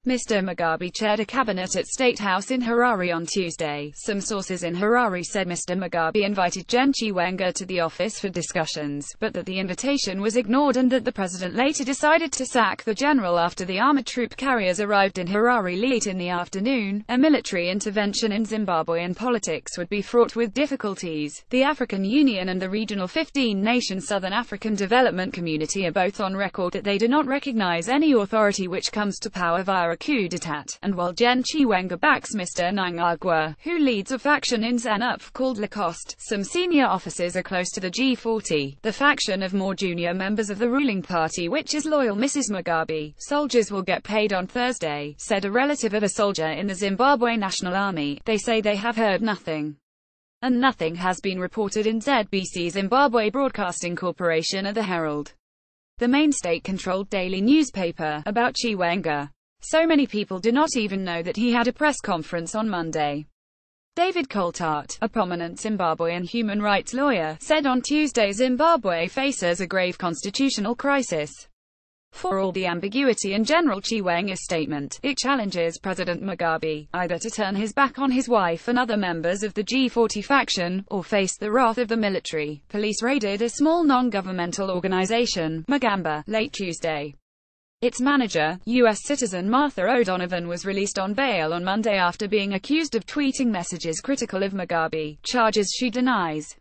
Mr. Mugabe chaired a cabinet at State House in Harare on Tuesday. Some sources in Harare said Mr. Mugabe invited Gen Chiwenga to the office for discussions, but that the invitation was ignored and that the president later decided to sack the general after the armored troop carriers arrived in Harare late in the afternoon. A military intervention in Zimbabwean politics would be fraught with difficulties. The African Union and the regional 15-nation Southern African Development Community are both on record that they do not recognize any authority which comes to power via a coup d'état, and while Gen Chiwenga backs Mr. Mnangagwa, who leads a faction in ZANU-PF called Lacoste, some senior officers are close to the G40, the faction of more junior members of the ruling party which is loyal Mrs. Mugabe. Soldiers will get paid on Thursday, said a relative of a soldier in the Zimbabwe National Army. They say they have heard nothing, and nothing has been reported in ZBC Zimbabwe Broadcasting Corporation or the Herald, the main state-controlled daily newspaper, about Chiwenga. So many people do not even know that he had a press conference on Monday. David Coltart, a prominent Zimbabwean human rights lawyer, said on Tuesday Zimbabwe faces a grave constitutional crisis. For all the ambiguity in General Chiwenga's statement, it challenges President Mugabe, either to turn his back on his wife and other members of the G40 faction, or face the wrath of the military. Police raided a small non-governmental organization, Magamba, late Tuesday. Its manager, U.S. citizen Martha O'Donovan, was released on bail on Monday after being accused of tweeting messages critical of Mugabe, charges she denies.